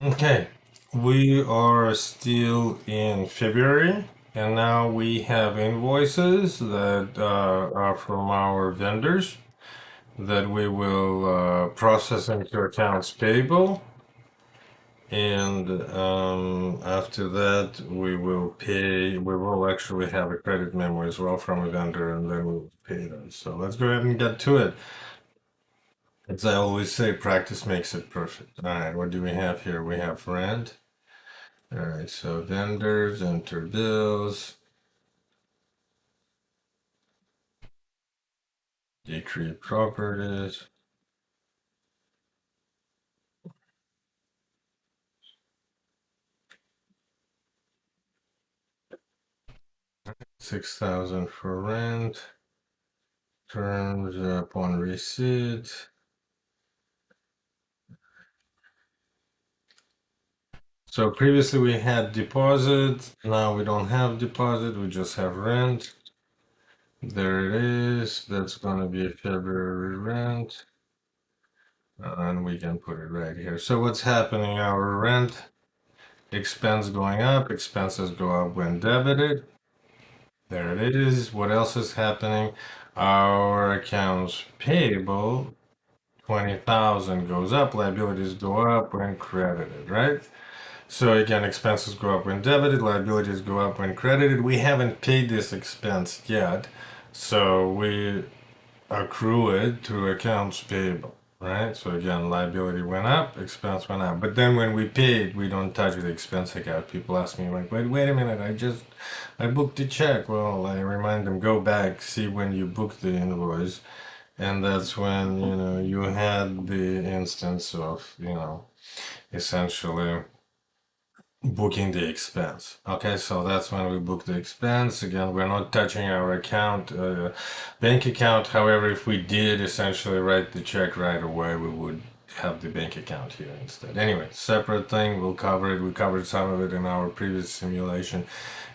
Okay, we are still in February, and now we have invoices that are from our vendors that we will process into accounts payable, and after that we will pay. We will actually have a credit memo as well from a vendor, and then we'll pay them. So let's go ahead and get to it. As I always say, practice makes it perfect. All right, what do we have here? We have rent. All right, so vendors, enter bills, DeCre properties, 6,000 for rent, terms upon receipt. So previously we had deposit, now we don't have deposit, we just have rent. There it is, that's gonna be February rent. And we can put it right here. So what's happening? Our rent expense going up, expenses go up when debited. There it is. What else is happening? Our accounts payable, 20,000 goes up, liabilities go up when credited, right? So again, expenses go up when debited, liabilities go up when credited. We haven't paid this expense yet, so we accrue it to accounts payable, right? So again, liability went up, expense went up. But then when we paid, we don't touch the expense account. People ask me like, wait a minute, I booked the check. Well, I remind them, go back, see when you booked the invoice. And that's when, you had the instance of, essentially booking the expense. Okay, so that's when we book the expense. Again, we're not touching our account, bank account. However, if we did essentially write the check right away, we would have the bank account here instead. Anyway, separate thing, we'll cover it. We covered some of it in our previous simulation.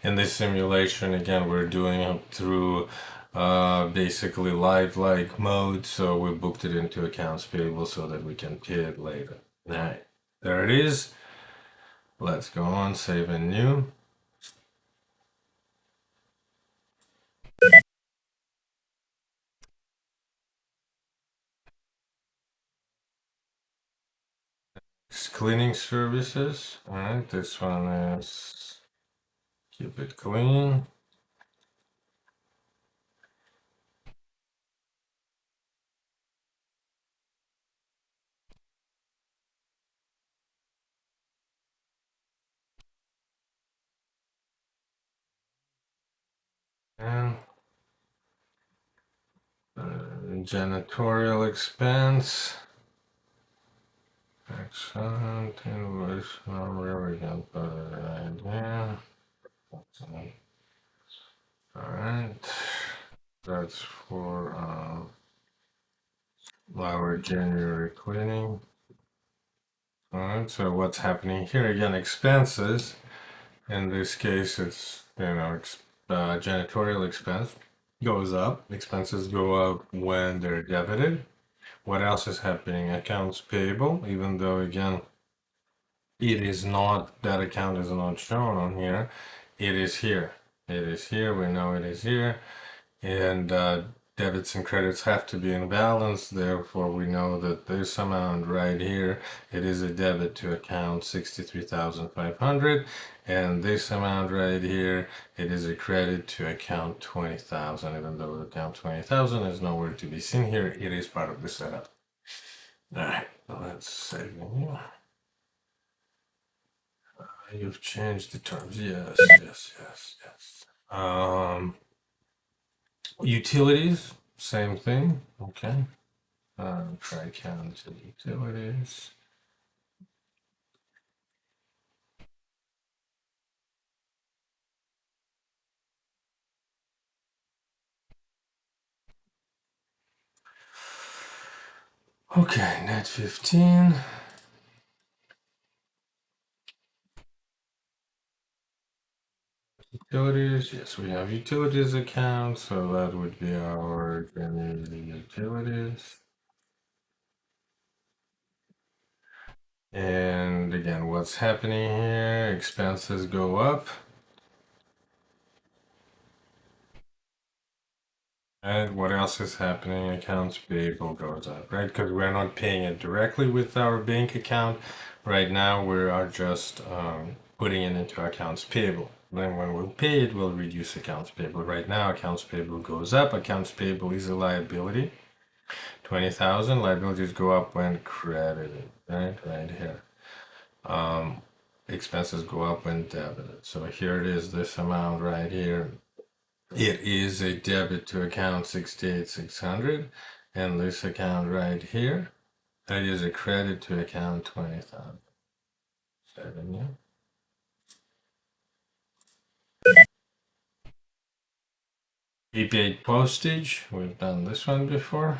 In this simulation, again, we're doing it through basically live like mode, so we booked it into accounts payable so that we can pay it later. All right, there it is. Let's go on, save and new. Cleaning services. All right, this one is keep it clean. And janitorial expense. Excellent. Invoice number. We can put it right there. All right. That's for our January cleaning. All right. So what's happening here again? Expenses. In this case, it's janitorial expense goes up. Expenses go up when they're debited. What else is happening? Accounts payable, even though again, it is not, that account is not shown on here. It is here. It is here. We know it is here. And debits and credits have to be in balance. Therefore, we know that this amount right here, it is a debit to account 63,500, and this amount right here, it is a credit to account 20,000. Even though account 20,000 is nowhere to be seen here, it is part of the setup. All right, let's save it here. You've changed the terms. Yes, yes, yes, yes. Utilities, same thing. Okay. Try count utilities. Okay, net 15. Utilities, yes, we have utilities account, so that would be our January utilities. And again, what's happening here? Expenses go up. And what else is happening? Accounts payable goes up, right? Because we're not paying it directly with our bank account. Right now, we are just putting it into accounts payable. Then when we'll pay it, we'll reduce accounts payable. Right now, accounts payable goes up. Accounts payable is a liability. 20,000. Liabilities go up when credited, right? Right here. Expenses go up when debited. So here it is, this amount right here. It is a debit to account 68,600, and this account right here, that is a credit to account 20,000. Yeah. Prepaid postage, we've done this one before.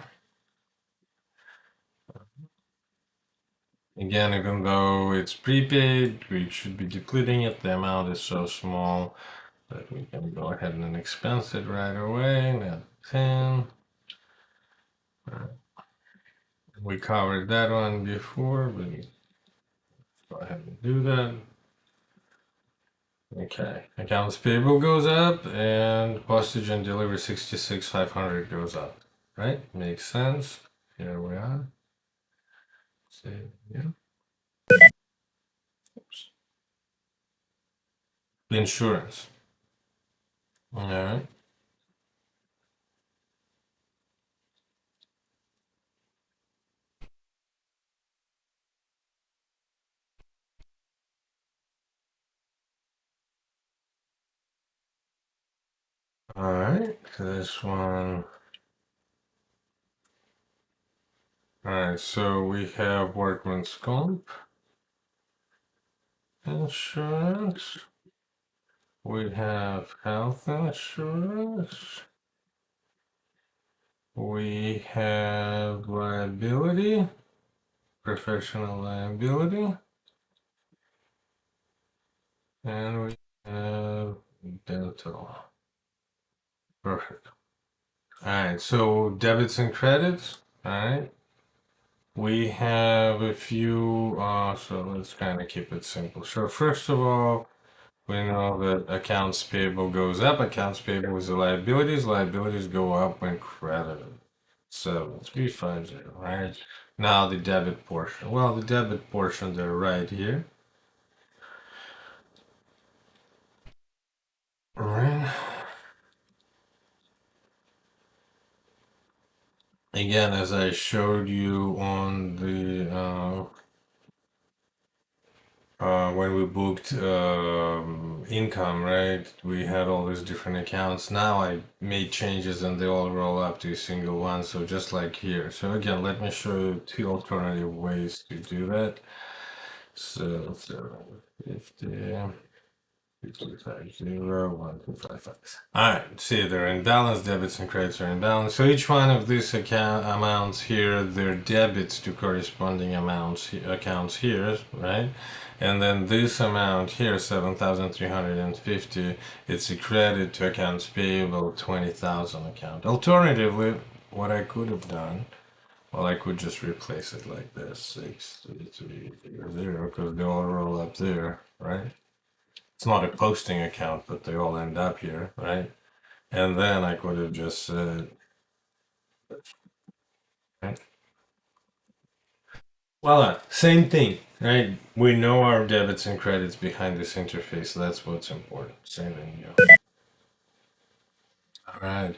Again, even though it's prepaid, we should be depleting it. The amount is so small that we can go ahead and expense it right away. Net 10. We covered that one before, but go ahead and do that. Okay, accounts payable goes up and postage and delivery 66,500 goes up, right? Makes sense. Here we are. Save, yeah. Oops. Insurance. All right. All right. So this one. All right. So we have workman's comp insurance. We have health insurance. We have liability, professional liability, and we have dental. Perfect. All right, so debits and credits. All right, we have a few. So let's kind of keep it simple. So first of all, we know that accounts payable goes up. Accounts payable is the liabilities. Liabilities go up when credited. 7350, right? Now the debit portion. Well, the debit portion, they're right here. All right. Again, as I showed you on the when we booked income, right? We had all these different accounts. Now I made changes and they all roll up to a single one. So just like here. So again, let me show you two alternative ways to do that. So 50. 250, All right, see, they're in balance, debits and credits are in balance. So each one of these account amounts here, they're debits to corresponding accounts here, right? And then this amount here, 7,350, it's a credit to accounts payable 20,000 account. Alternatively, what I could have done, well, I could just replace it like this, 63300, because they all roll up there, right? It's not a posting account, but they all end up here, right? And then I could have just said, right? Voila, same thing, right? We know our debits and credits behind this interface, so that's what's important. Same thing, yeah. All right.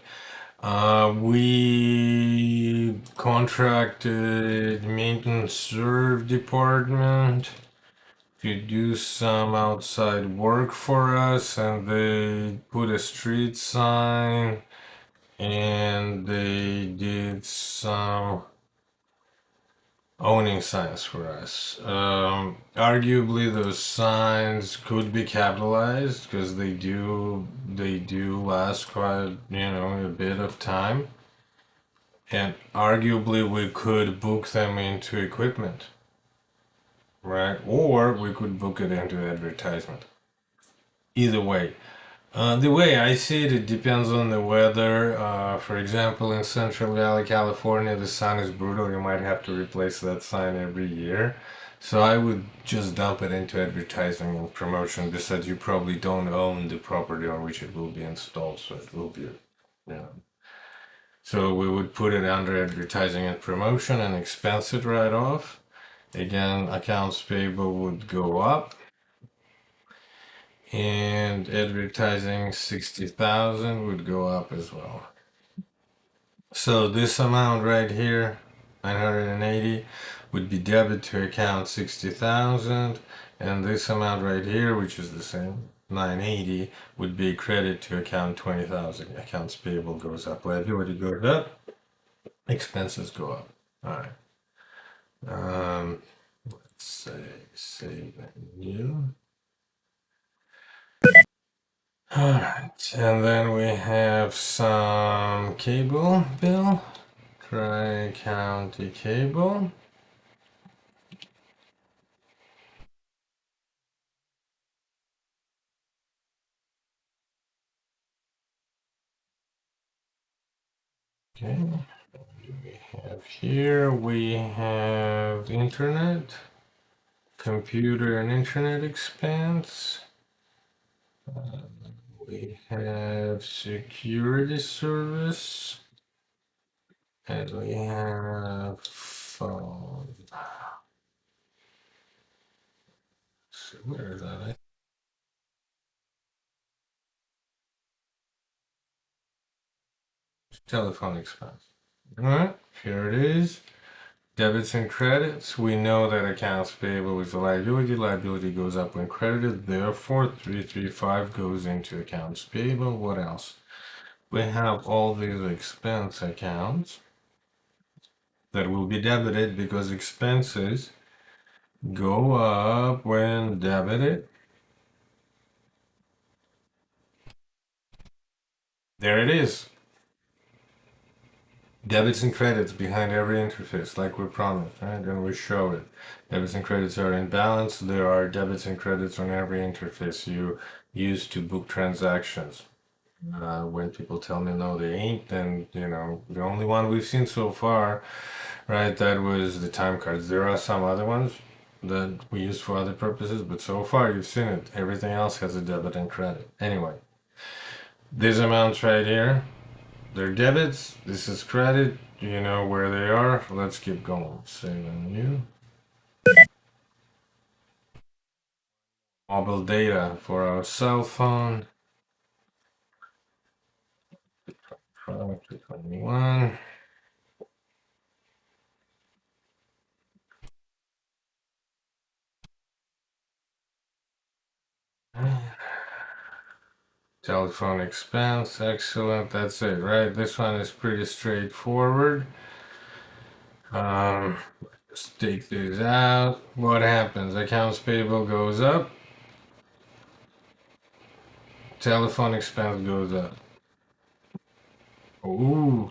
We contracted maintenance serve department to do some outside work for us, and they put a street sign and they did some owning signs for us. Arguably, those signs could be capitalized because they do last quite a bit of time, and arguably we could book them into equipment, right? Or we could book it into advertisement. Either way. The way I see it, it depends on the weather. For example, in Central Valley, California, the sun is brutal. You might have to replace that sign every year. So I would just dump it into advertising and promotion because you probably don't own the property on which it will be installed, so it will be, So we would put it under advertising and promotion and expense it right off. Again, accounts payable would go up, and advertising 60,000 would go up as well. So this amount right here, 980, would be debit to account 60,000, and this amount right here, which is the same, 980, would be credit to account 20,000. Accounts payable goes up, liability goes up, expenses go up. All right. Let's say save and new. All right, and then we have some cable bill. Tri-County Cable. Okay, we have here, we have internet, computer and internet expense. We have security service, and we have phone. So where is that? Telephone expense. All right, here it is. Debits and credits. We know that accounts payable is a liability. Liability goes up when credited. Therefore, 335 goes into accounts payable. What else? We have all these expense accounts that will be debited because expenses go up when debited. There it is. Debits and credits behind every interface, like we promised, right? And we show it. Debits and credits are in balance. There are debits and credits on every interface you use to book transactions. When people tell me no, they ain't, then the only one we've seen so far, right? That was the time cards. There are some other ones that we use for other purposes, but so far you've seen it. Everything else has a debit and credit. Anyway, these amounts right here. They're debits. This is credit. You know where they are. Let's keep going. Save and new. Mobile data for our cell phone. Product 21. Telephone expense. Excellent. That's it, right? This one is pretty straightforward. Let's take this out. What happens? Accounts payable goes up. Telephone expense goes up. Ooh.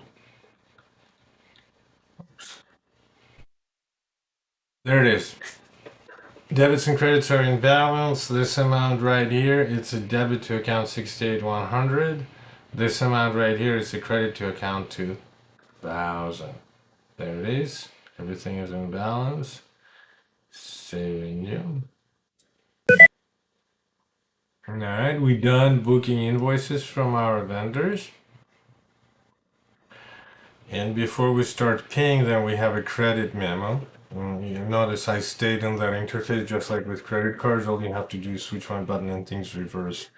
There it is. Debits and credits are in balance. This amount right here, it's a debit to account 68,100. This amount right here is a credit to account 2,000. There it is. Everything is in balance. Save and new. Alright, we done booking invoices from our vendors. And before we start paying them, we have a credit memo. You notice I stayed in that interface just like with credit cards. All you have to do is switch one button and things reverse.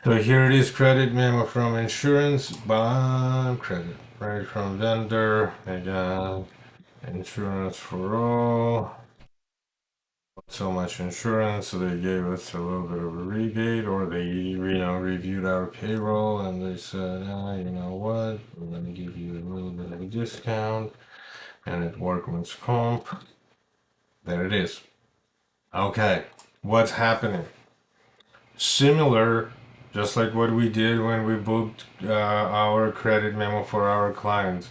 So here it is, credit memo from insurance, bond credit, right from vendor, again, insurance for all. So much insurance, so they gave us a little bit of a rebate, or they, reviewed our payroll and they said, you know what, we're gonna give you a little bit of a discount, and it workman's comp. There it is. Okay, what's happening? Similar, just like what we did when we booked our credit memo for our clients.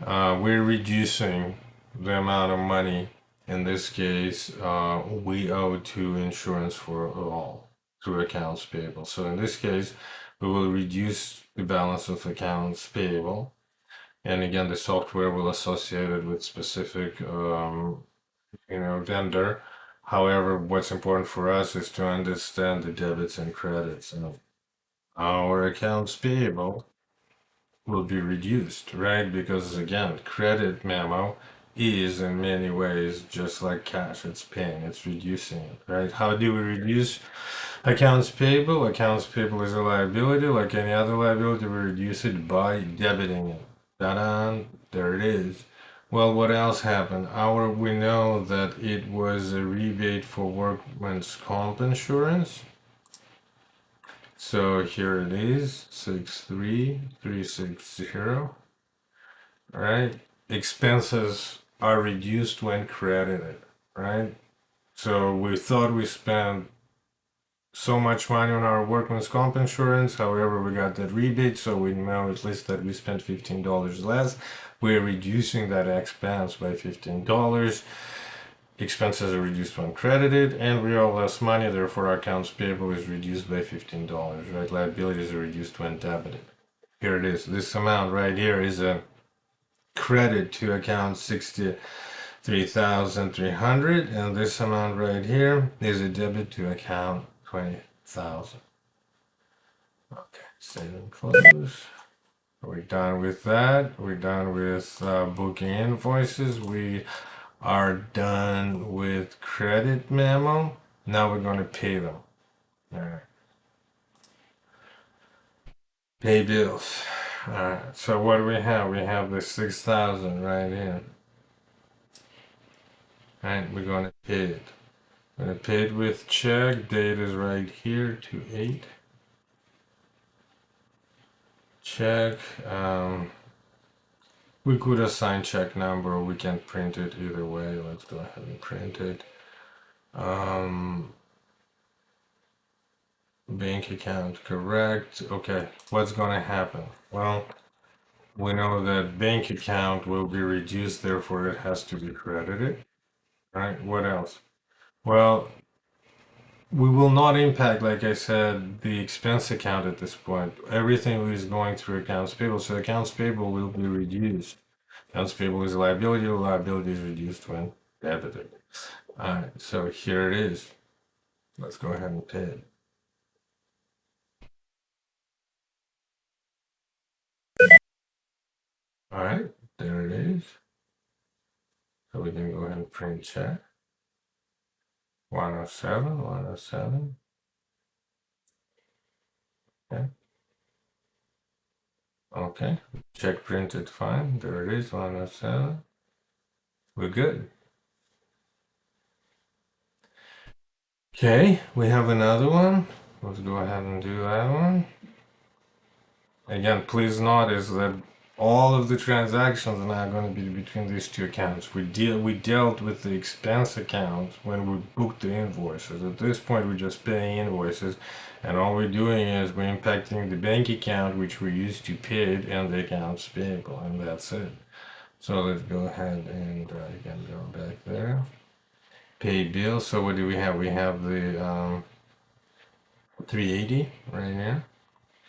We're reducing the amount of money. In this case, we owe to insurance for all through accounts payable. So in this case, we will reduce the balance of accounts payable. And again, the software will associate it with specific vendor. However, what's important for us is to understand the debits and credits, and our accounts payable will be reduced, right? Because again, credit memo is in many ways just like cash. It's paying, it's reducing it, right? How do we reduce accounts payable? Accounts payable is a liability, like any other liability. We reduce it by debiting it. Ta-da! There it is. Well, what else happened? We know that it was a rebate for workman's comp insurance. So here it is, 63360. Right? Expenses are reduced when credited, right? So we thought we spent so much money on our workman's comp insurance. However, we got that rebate, so we know at least that we spent $15 less. We're reducing that expense by $15. Expenses are reduced when credited, and we owe less money. Therefore, our accounts payable is reduced by $15. Right? Liabilities are reduced when debited. Here it is. This amount right here is a credit to account 63,300, and this amount right here is a debit to account 20,000. Okay, save and close. We're done with that. We're done with booking invoices. We are done with credit memo. Now we're going to pay them. All right. Pay bills. All right. So what do we have? We have the 6,000 right here. Right, we're gonna pay it. We're gonna pay it with check. Date is right here, 2/8. Check. We could assign check number, or we can print it either way. Let's go ahead and print it. Bank account, correct. Okay, what's gonna happen? Well, we know that bank account will be reduced, therefore it has to be credited. Right? What else? Well, we will not impact, like I said, the expense account at this point. Everything is going through accounts payable, so accounts payable will be reduced. Accounts payable is a liability. Liability is reduced when debited. All right, so here it is. Let's go ahead and pay it. All right, there it is. So we can go ahead and print check. 107, 107. Okay. Okay, check printed fine. There it is, 107. We're good. Okay, we have another one. Let's go ahead and do that one. Again, please notice that all of the transactions are now going to be between these two accounts. We dealt with the expense account when we booked the invoices. At this point, we're just paying invoices, and all we're doing is we're impacting the bank account which we used to pay it and the accounts payable, and that's it. So let's go ahead and again go back there. Pay bill. So what do we have? We have the 380 right here.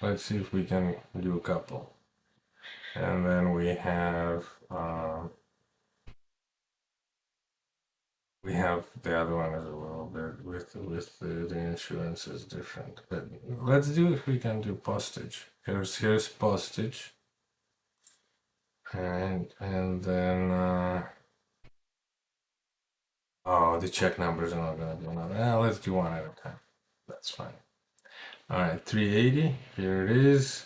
Let's see if we can do a couple. And then we have the other one is a little bit with the insurance is different. But let's do if we can do postage. Here's postage. And then oh, the check numbers are not gonna be enough. Let's do one at a time. That's fine. All right, 380. Here it is.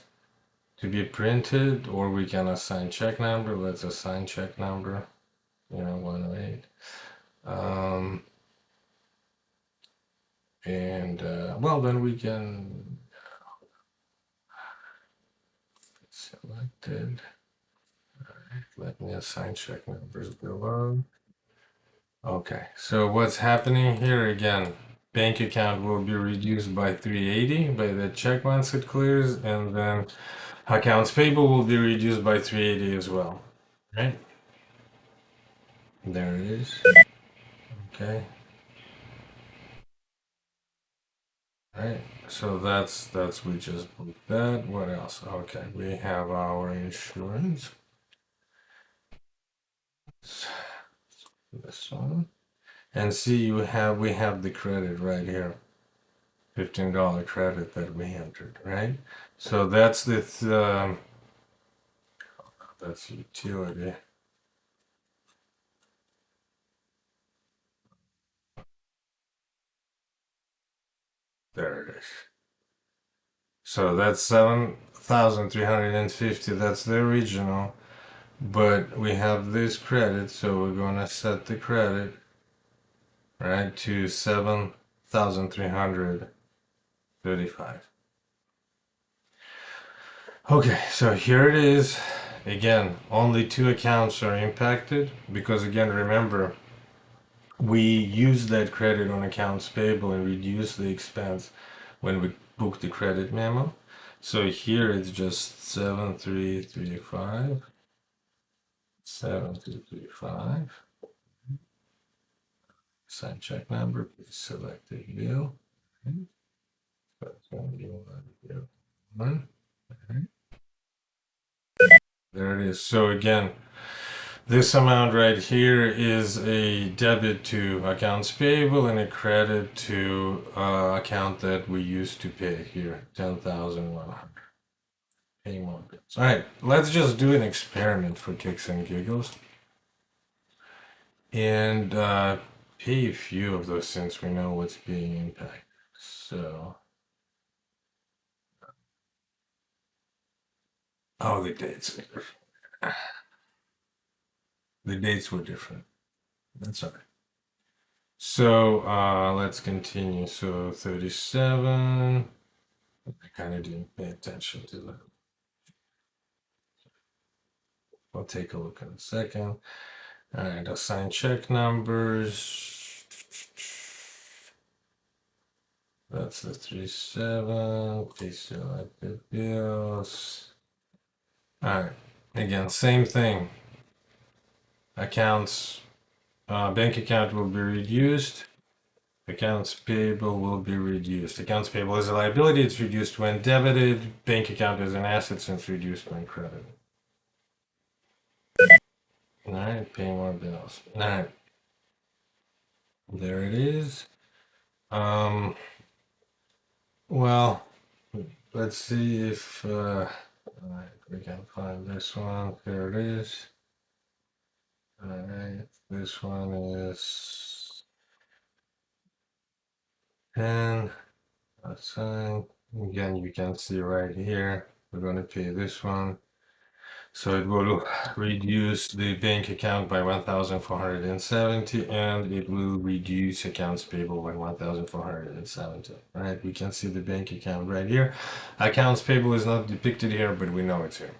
To be printed, or we can assign check number. Let's assign check number. 108. And well, then we can selected. All right, let me assign check numbers below. Okay, so what's happening here again? Bank account will be reduced by 380 by the check once it clears, and then accounts payable will be reduced by 380 as well. Right? There it is. Okay. Right, so that's we just booked that. What else? Okay, we have our insurance. This one. and see we have the credit right here, $15 credit that we entered, right? So that's that's utility. There it is. So that's 7,350. That's the original. But we have this credit, so we're gonna set the credit right to 7,335. Okay, so here it is. Again, only two accounts are impacted because again, remember, we use that credit on accounts payable and reduce the expense when we book the credit memo. So here it's just 7335, 7335. Sign check number, please select the bill. That's going to be one. There it is. So again, this amount right here is a debit to accounts payable and a credit to account that we used to pay here, 10,100. Pay more bills. All right, let's just do an experiment for kicks and giggles and pay a few of those since we know what's being impacted. So, oh, the dates. The dates were different. That's all right. So let's continue. So 37. I kind of didn't pay attention to that. We'll take a look in a second. All right, assign check numbers. That's the 37. Please select the bills. All right, again, same thing. Accounts, bank account will be reduced. Accounts payable will be reduced. Accounts payable is a liability, it's reduced when debited. Bank account is an asset since reduced when credited. All right, pay more bills. All right, there it is. Well, let's see if all right, we can find this one. There it is. All right, this one is 10. Assign. Again, you can see right here. We're going to pay this one. So it will reduce the bank account by 1,470 and it will reduce accounts payable by 1,470. Right? We can see the bank account right here. Accounts payable is not depicted here, but we know it's here.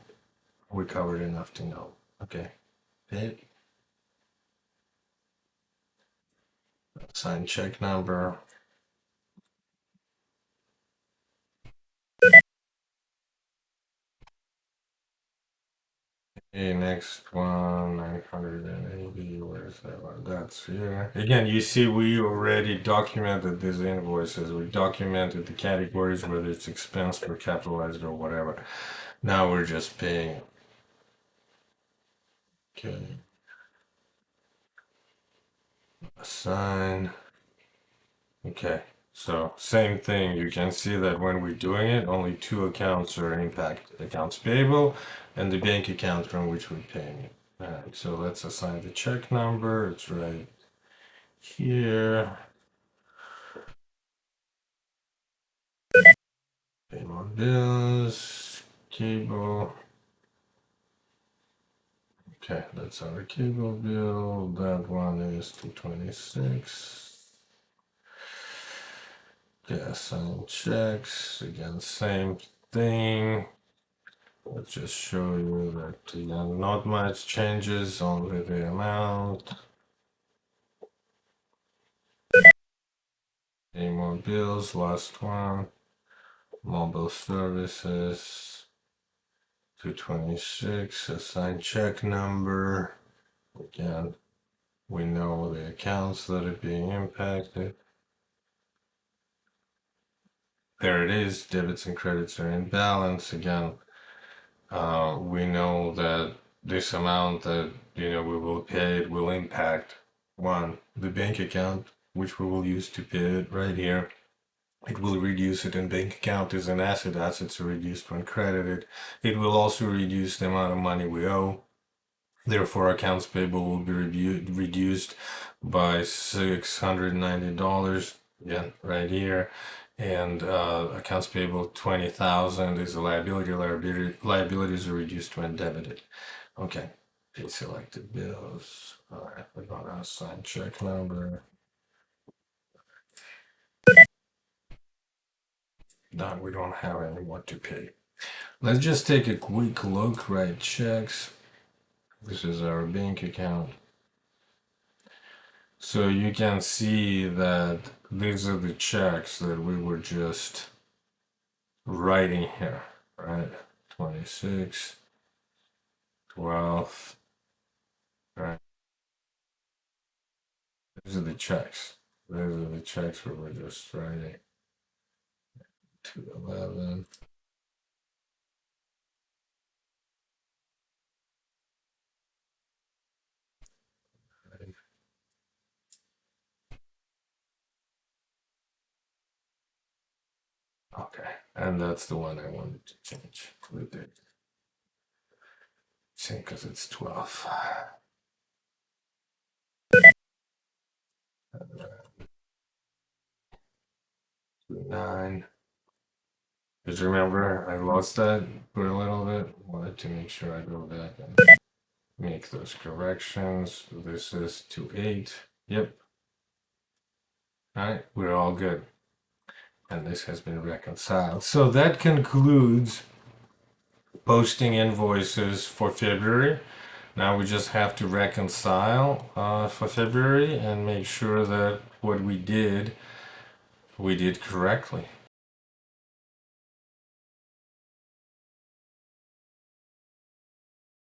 We covered enough to know. Okay. Pay. Assign check number. Okay, next one, 980, where's that one? That's here. Again, you see we already documented these invoices. We documented the categories, whether it's expense or capitalized or whatever. Now we're just paying. Okay. Assign. Okay, so same thing. You can see that when we're doing it, only two accounts are impacted. Accounts payable and the bank account from which we're paying it. All right, so let's assign the check number. It's right here. Pay more bills, cable. Okay, that's our cable bill. That one is 226. Gas and checks. Again, same thing. Let's just show you that again, not much changes, only the amount. Pay more bills, last one. Mobile services. 226. Assign check number. Again, we know the accounts that are being impacted. There it is, debits and credits are in balance. Again, we know that this amount that we will pay it will impact one, the bank account, which we will use to pay it right here. It will reduce it in bank account as an asset. Assets are reduced when credited. It will also reduce the amount of money we owe. Therefore, accounts payable will be reduced by $690. Yeah, right here. And accounts payable 20,000 is a liability. Liabilities are reduced when debited. Okay. Pay selected bills. All right, we're gonna assign check number. Now we don't have any more to pay. Let's just take a quick look. Write checks. This is our bank account. So you can see that these are the checks that we were just writing here, right? 26, 12, right? These are the checks. These are the checks we were just writing. 211. Okay, and that's the one I wanted to change the date. Same because it's 12. 9. Just remember, I lost that for a little bit. Wanted to make sure I go back and make those corrections. This is 28. Yep. All right, we're all good. And this has been reconciled. So that concludes posting invoices for February. Now we just have to reconcile for February and make sure that what we did correctly.